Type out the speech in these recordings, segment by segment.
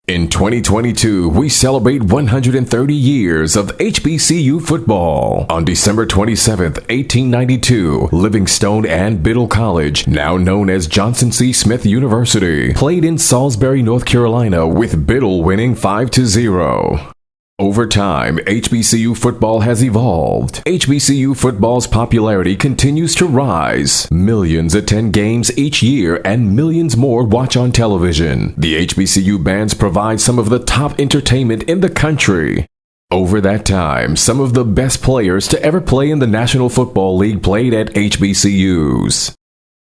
In 2022, we celebrate 130 years of HBCU football. On December 27th, 1892, Livingstone and Biddle College, now known as Johnson C. Smith University, played in Salisbury, North Carolina, with Biddle winning 5-0. Over time, HBCU football has evolved. HBCU football's popularity continues to rise. Millions attend games each year and millions more watch on television. The HBCU bands provide some of the top entertainment in the country. Over that time, some of the best players to ever play in the National Football League played at HBCUs.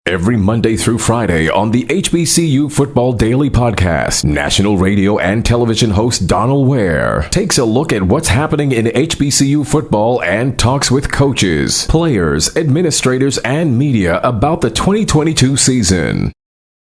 Every Monday through Friday on the HBCU Football Daily Podcast, national radio and television host Donal Ware takes a look at what's happening in HBCU football and talks with coaches, players, administrators, and media about the 2022 season.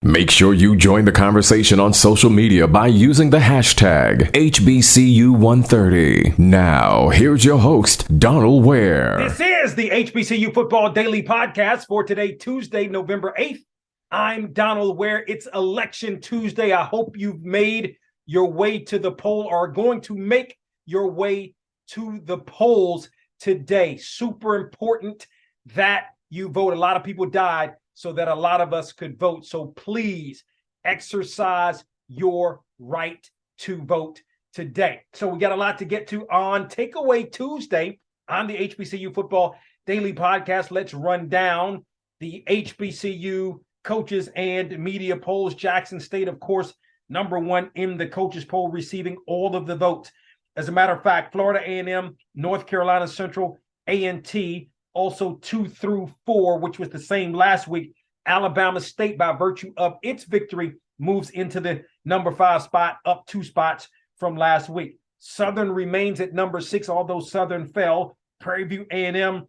Make sure you join the conversation on social media by using the hashtag HBCU130. Now, here's your host, Donal Ware. This is the HBCU Football Daily Podcast for today, Tuesday, November 8th. I'm Donal Ware. It's Election Tuesday. I hope you've made your way to the poll or are going to make your way to the polls today. Super important that you vote. A lot of people died so that a lot of us could vote. So please exercise your right to vote today. So we got a lot to get to on Takeaway Tuesday on the HBCU Football Daily Podcast. Let's run down the HBCU coaches and media polls. Jackson State, of course, number one in the coaches poll, receiving all of the votes. As a matter of fact, Florida A&M, North Carolina Central, A&T, also 2 through 4, which was the same last week. Alabama State, by virtue of its victory, moves into the number 5 spot, up 2 spots from last week. Southern remains at number 6, although Southern fell. Prairie View A&M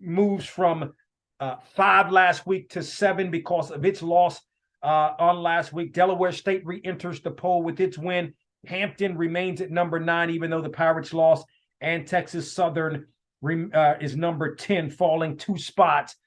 moves from 5 last week to 7 because of its loss on last week. Delaware State re-enters the poll with its win. Hampton remains at number 9, even though the Pirates lost. And Texas Southern is number 10, falling 2 spots,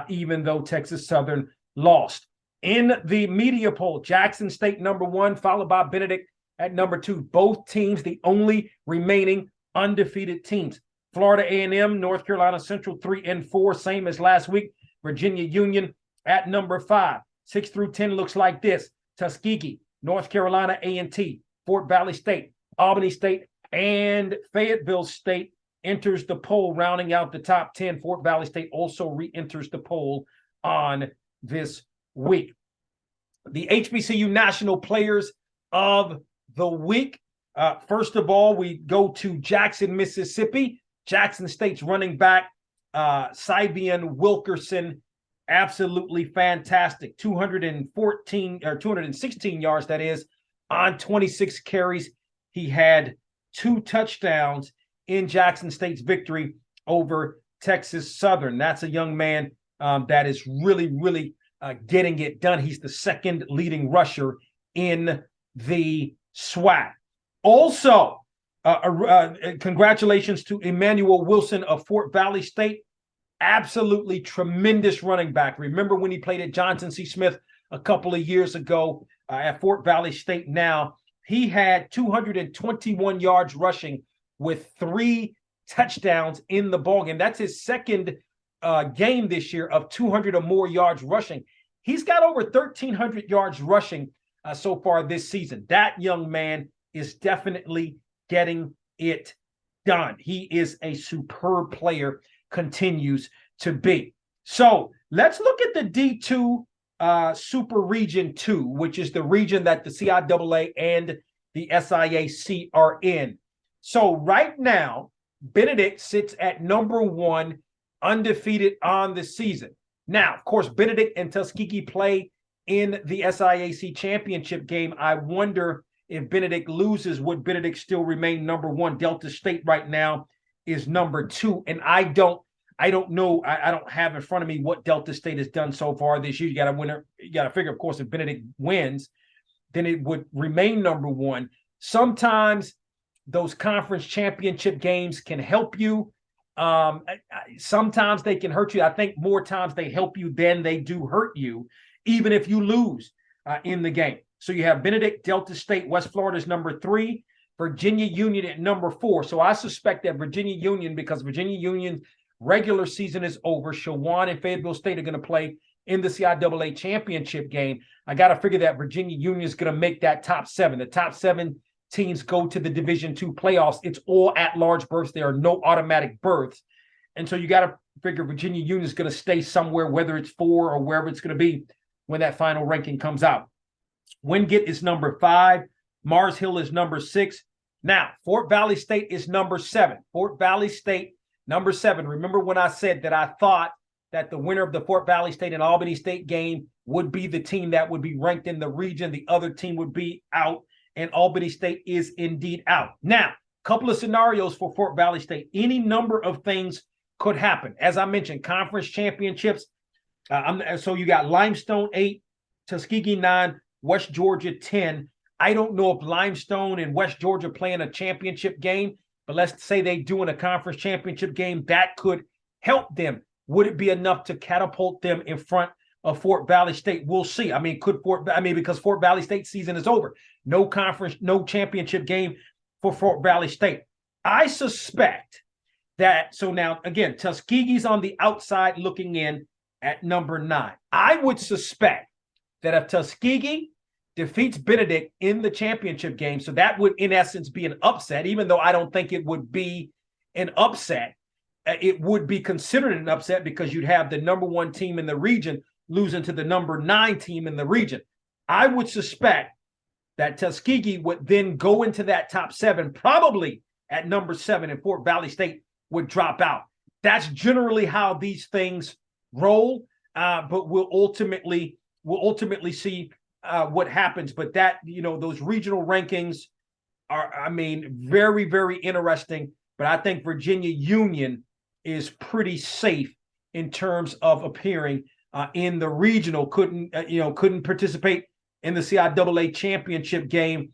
even though Texas Southern lost. In the media poll, Jackson State number 1, followed by Benedict at number 2. Both teams the only remaining undefeated teams. Florida A&M, North Carolina Central 3 and 4, same as last week. Virginia Union at number 5. 6 through 10 looks like this: Tuskegee, North Carolina A&T, Fort Valley State, Albany State, and Fayetteville State enters the poll, rounding out the top 10. Fort Valley State also re-enters the poll on this week. The HBCU National Players of the Week. First of all, we go to Jackson, Mississippi. Jackson State's running back, Syvian Wilkerson, absolutely fantastic. 216 yards, that is, on 26 carries. He had 2 touchdowns in Jackson State's victory over Texas Southern. That's a young man that is really getting it done. He's the second leading rusher in the SWAC. Also, congratulations to Emmanuel Wilson of Fort Valley State. Absolutely tremendous running back. Remember when he played at Johnson C. Smith a couple of years ago at Fort Valley State now? He had 221 yards rushing with 3 touchdowns in the ballgame. That's his second game this year of 200 or more yards rushing. He's got over 1,300 yards rushing so far this season. That young man is definitely getting it done. He is a superb player, continues to be. So let's look at the D2 Super Region 2, which is the region that the CIAA and the SIAC are in. So right now, Benedict sits at number 1, undefeated on the season. Now, of course, Benedict and Tuskegee play in the SIAC championship game. I wonder if Benedict loses, would Benedict still remain number 1? Delta State right now is number 2. And I don't know. I don't have in front of me what Delta State has done so far this year. You got to win. You got to figure, of course, if Benedict wins, then it would remain number 1. Sometimes those conference championship games can help you. Sometimes they can hurt you. I think more times they help you than they do hurt you, even if you lose in the game. So you have Benedict, Delta State, West Florida is number 3, Virginia Union at number 4. So I suspect that Virginia Union, because Virginia Union's regular season is over, Shawan and Fayetteville State are going to play in the CIAA championship game. I got to figure that Virginia Union is going to make that top 7. The top 7 teams go to the Division II playoffs. It's all at-large berths. There are no automatic berths. And so you got to figure Virginia Union is going to stay somewhere, whether it's 4 or wherever it's going to be when that final ranking comes out. Wingate is number 5. Mars Hill is number 6. Now, Fort Valley State is number 7. Fort Valley State, number 7. Remember when I said that I thought that the winner of the Fort Valley State and Albany State game would be the team that would be ranked in the region. The other team would be out, and Albany State is indeed out. Now, a couple of scenarios for Fort Valley State. Any number of things could happen. As I mentioned, conference championships. So you got Limestone 8, Tuskegee 9, West Georgia 10. I don't know if Limestone and West Georgia playing a championship game, but let's say they do in a conference championship game. That could help them. Would it be enough to catapult them in front of Fort Valley State? We'll see. Because Fort Valley State season is over. No conference, no championship game for Fort Valley State. I suspect that, so now, again, Tuskegee's on the outside looking in at number 9. I would suspect that if Tuskegee defeats Benedict in the championship game, so that would, in essence, be an upset, even though I don't think it would be an upset. It would be considered an upset because you'd have the number 1 team in the region losing to the number 9 team in the region. I would suspect that Tuskegee would then go into that top 7, probably at number 7, and Fort Valley State would drop out. That's generally how these things roll, but we'll ultimately see what happens. But that, those regional rankings are, very, very interesting. But I think Virginia Union is pretty safe in terms of appearing in the regional. Couldn't participate in the CIAA championship game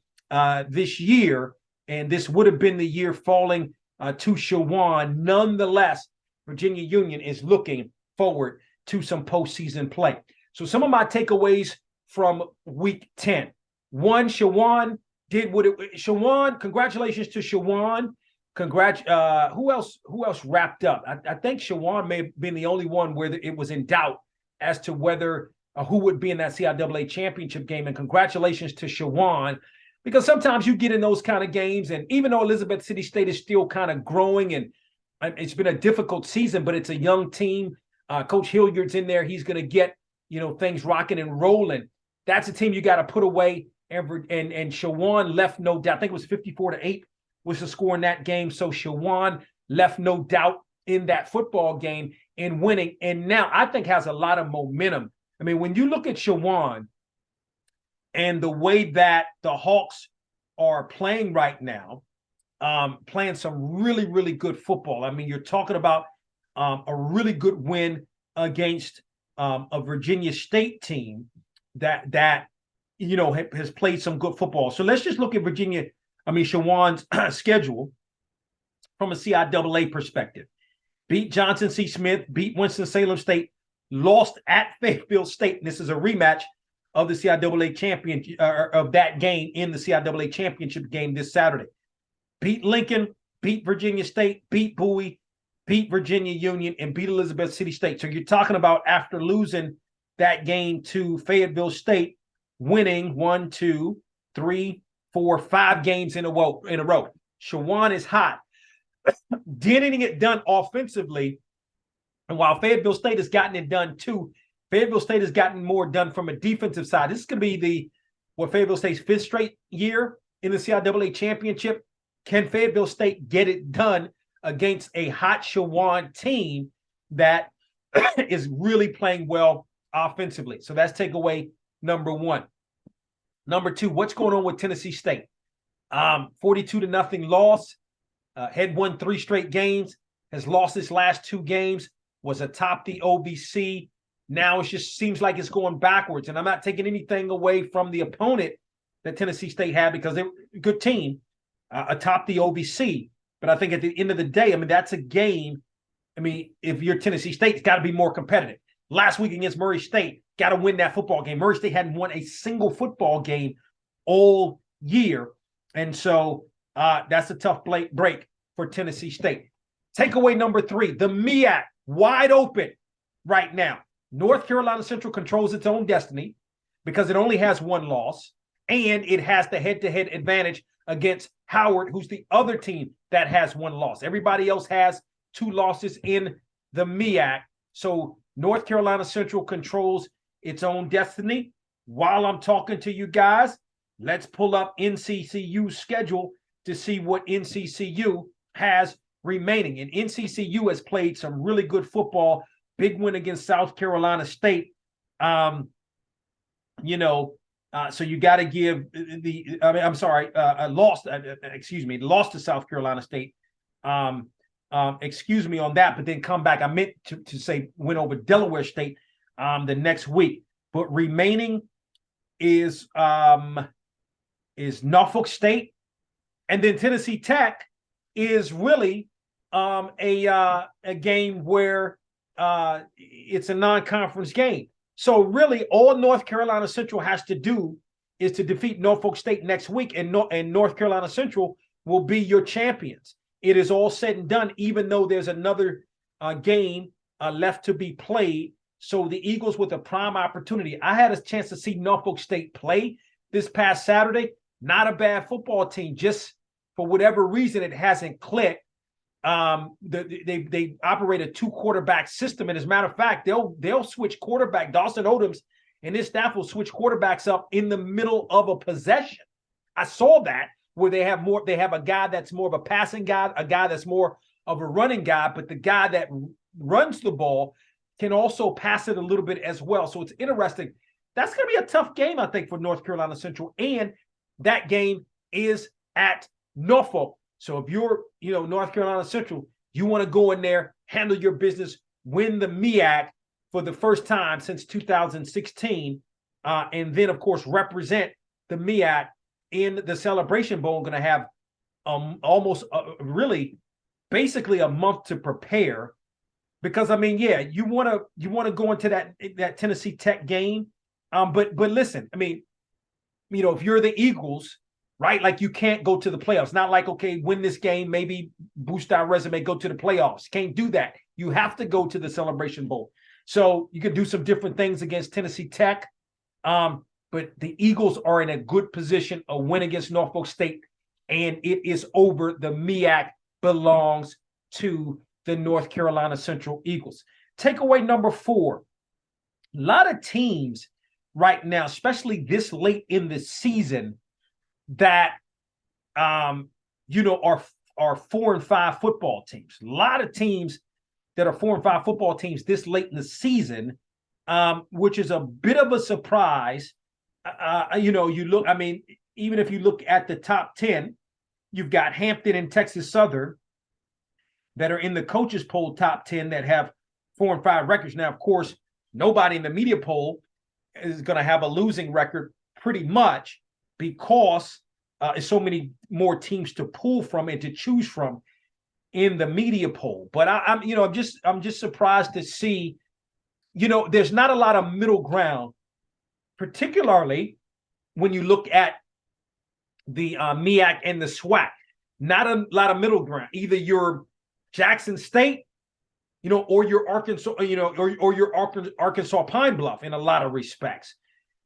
this year, and this would have been the year falling to Shawan. Nonetheless, Virginia Union is looking forward to some postseason play. So some of my takeaways from week 10. 1, Shawan did what it. Shawan, congratulations to Shawan. Who else wrapped up? I think Shawan may have been the only one where it was in doubt as to whether who would be in that CIAA championship game. And congratulations to Shawan, because sometimes you get in those kind of games, and even though Elizabeth City State is still kind of growing and it's been a difficult season, but it's a young team. Coach Hilliard's in there. He's going to get things rocking and rolling. That's a team you got to put away. And Shawan left no doubt. I think it was 54-8 was the score in that game. So Shawan left no doubt in that football game in winning, and now I think has a lot of momentum. When you look at Shawan and the way that the Hawks are playing right now, playing some really, really good football. You're talking about a really good win against a Virginia State team that has played some good football. So let's just look at Shawan's schedule from a CIAA perspective. Beat Johnson C. Smith, beat Winston-Salem State, lost at Fayetteville State. And this is a rematch of the CIAA champion of that game in the CIAA championship game this Saturday. Beat Lincoln, beat Virginia State, beat Bowie, beat Virginia Union, and beat Elizabeth City State. So you're talking about, after losing that game to Fayetteville State, winning 1, 2, 3, 4, 5 games in a row. Shawan is hot. Getting it done offensively, and while Fayetteville State has gotten it done too, Fayetteville State has gotten more done from a defensive side. This is going to be Fayetteville State's 5th straight year in the CIAA championship. Can Fayetteville State get it done against a hot Shawan team that is really playing well offensively? So that's takeaway number 1. Number 2, what's going on with Tennessee State? 42-0 loss. Had won 3 straight games, has lost his last 2 games, was atop the OVC. Now it just seems like it's going backwards. And I'm not taking anything away from the opponent that Tennessee State had, because they're a good team atop the OVC. But I think at the end of the day, that's a game. If you're Tennessee State, it's got to be more competitive. last week against Murray State. Got to win that football game. Murray State hadn't won a single football game all year. And so that's a tough break for Tennessee State. Takeaway number 3, the Meac, wide open right now. North Carolina Central controls its own destiny because it only has one loss, and it has the head-to-head advantage against Howard, who's the other team that has one loss. Everybody else has 2 losses in the Meac. So North Carolina Central controls its own destiny. While I'm talking to you guys, let's pull up NCCU's schedule to see what NCCU has remaining. And NCCU has played some really good football. Big win against South Carolina State. So you got to give lost to South Carolina State. Excuse me on that, but then come back. I meant to say win over Delaware State the next week. But remaining is Norfolk State, and then Tennessee Tech is really a game where it's a non-conference game. So really, all North Carolina Central has to do is to defeat Norfolk State next week, and North Carolina Central will be your champions. It is all said and done, even though there's another game left to be played. So the Eagles with a prime opportunity. I had a chance to see Norfolk State play this past Saturday. Not a bad football team. Just for whatever reason, it hasn't clicked. They operate a 2-quarterback system, and as a matter of fact, they'll switch quarterback. Dawson Odoms and his staff will switch quarterbacks up in the middle of a possession. I saw that where they have a guy that's more of a passing guy, a guy that's more of a running guy, but the guy that runs the ball can also pass it a little bit as well. So it's interesting. That's going to be a tough game, I think, for North Carolina Central, and that game is at Norfolk. So if you're, North Carolina Central, you want to go in there, handle your business, win the Meac for the first time since 2016, and then, of course, represent the Meac in the Celebration Bowl. Going to have really basically a month to prepare, because you want to go into that Tennessee Tech game, but listen, if you're the Eagles, right? Like, you can't go to the playoffs. Not like, okay, win this game, maybe boost our resume, go to the playoffs. Can't do that. You have to go to the Celebration Bowl. So you can do some different things against Tennessee Tech. But the Eagles are in a good position. A win against Norfolk State, and it is over. The Meac belongs to the North Carolina Central Eagles. Takeaway number 4. A lot of teams right now, especially this late in the season, that are 4-5 football teams. A lot of teams that are 4-5 football teams this late in the season, which is a bit of a surprise. You look, even if you look at the top 10, you've got Hampton and Texas Southern that are in the coaches poll top 10 that have 4-5 records. Now, of course, nobody in the media poll is going to have a losing record pretty much, because there's so many more teams to pull from and to choose from in the media poll. But I'm just surprised to see, there's not a lot of middle ground, particularly when you look at the Meac and the SWAC. Not a lot of middle ground. Either you're Jackson State, or you're Arkansas, or you're Arkansas Pine Bluff in a lot of respects.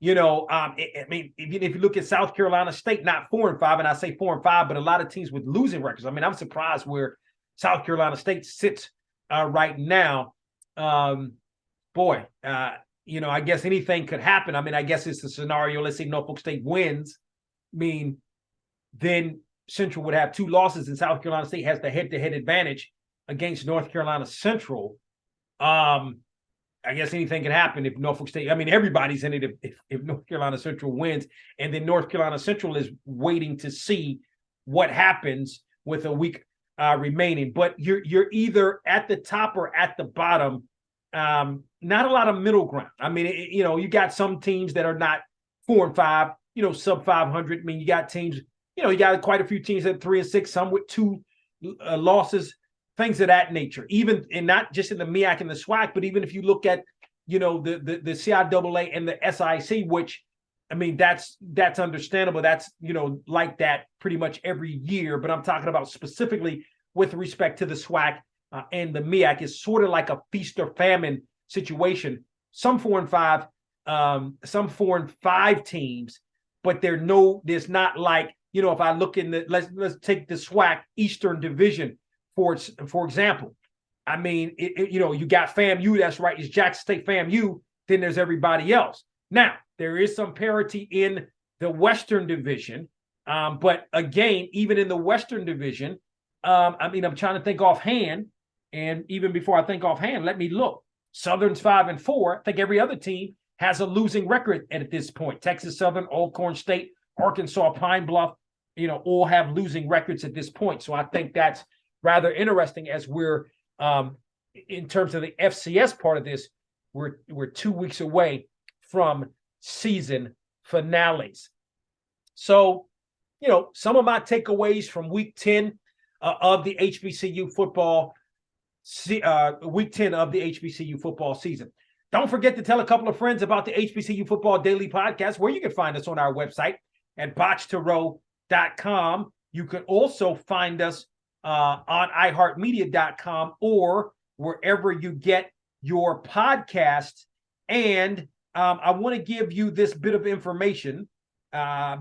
If you look at South Carolina State, not 4-5, and I say 4-5, but a lot of teams with losing records. I'm surprised where South Carolina State sits right now. I guess anything could happen. I guess it's a scenario. Let's say Norfolk State wins. Then Central would have 2 losses, and South Carolina State has the head-to-head advantage against North Carolina Central. I guess anything can happen if Norfolk State, everybody's in it if North Carolina Central wins, and then North Carolina Central is waiting to see what happens with a week remaining. But you're either at the top or at the bottom. Not a lot of middle ground. You got some teams that are not 4-5, sub 500. You got teams, you got quite a few teams at 3-6, some with 2 losses, things of that nature. Even, and not just in the Meac and the SWAC, but even if you look at the CIAA and the SIC, which, I mean, that's understandable. That's, like that pretty much every year. But I'm talking about specifically with respect to the SWAC and the Meac. Is sort of like a feast or famine situation. Some 4-5, some 4-5 teams, but there's not like, if I look in let's take the SWAC Eastern Division for example. I mean, you got FAMU, that's right, it's Jackson State FAMU, then there's everybody else. Now, there is some parity in the Western Division, but again, even in the Western Division, I'm trying to think offhand, and even before I think offhand, let me look. Southern's 5-4. I think every other team has a losing record at this point. Texas Southern, Alcorn State, Arkansas, Pine Bluff, all have losing records at this point. So I think that's rather interesting as we're in terms of the FCS part of this, we're 2 weeks away from season finales. So, some of my takeaways from week 10 of the HBCU football, week 10 of the HBCU football season. Don't forget to tell a couple of friends about the HBCU Football Daily Podcast, where you can find us on our website at boxtorow.com. You can also find us on iHeartMedia.com or wherever you get your podcasts. And I want to give you this bit of information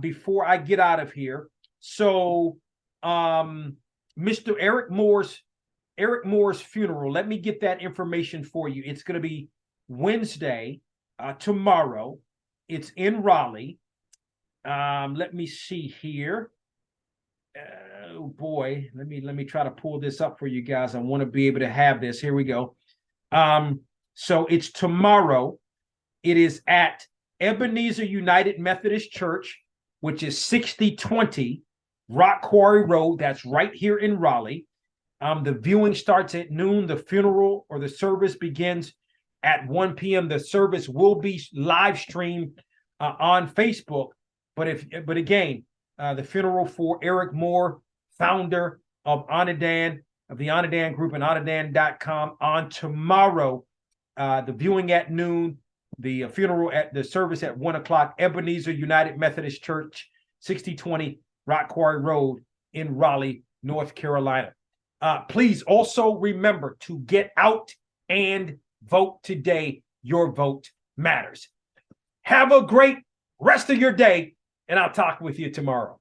before I get out of here. So, Mr. Eric Moore's funeral, let me get that information for you. It's going to be Wednesday, tomorrow. It's in Raleigh. Let me see here. Oh boy, let me try to pull this up for you guys. I want to be able to have this. Here we go. So it's tomorrow. It is at Ebenezer United Methodist Church, which is 6020 Rock Quarry Road. That's right here in Raleigh. The viewing starts at noon. The funeral or the service begins at 1 p.m. The service will be live streamed on Facebook. But again, the funeral for Eric Moore, founder of Anadan, of the Anadan Group and Anadan.com, on tomorrow. The viewing at noon, the funeral at the service at 1 o'clock, Ebenezer United Methodist Church, 6020 Rock Quarry Road in Raleigh, North Carolina. Please also remember to get out and vote today. Your vote matters. Have a great rest of your day, and I'll talk with you tomorrow.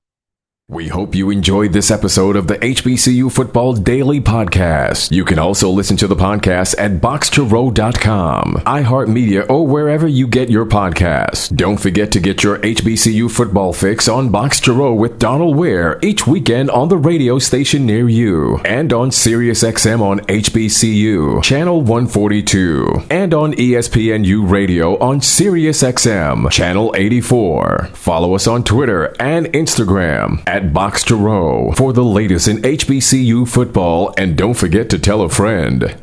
We hope you enjoyed this episode of the HBCU Football Daily Podcast. You can also listen to the podcast at boxtorow.com, iHeartMedia, or wherever you get your podcasts. Don't forget to get your HBCU football fix on Box to Row with Donal Ware each weekend on the radio station near you, and on SiriusXM on HBCU, Channel 142, and on ESPNU Radio on SiriusXM, Channel 84. Follow us on Twitter and Instagram at Box to Row for the latest in HBCU football, and don't forget to tell a friend.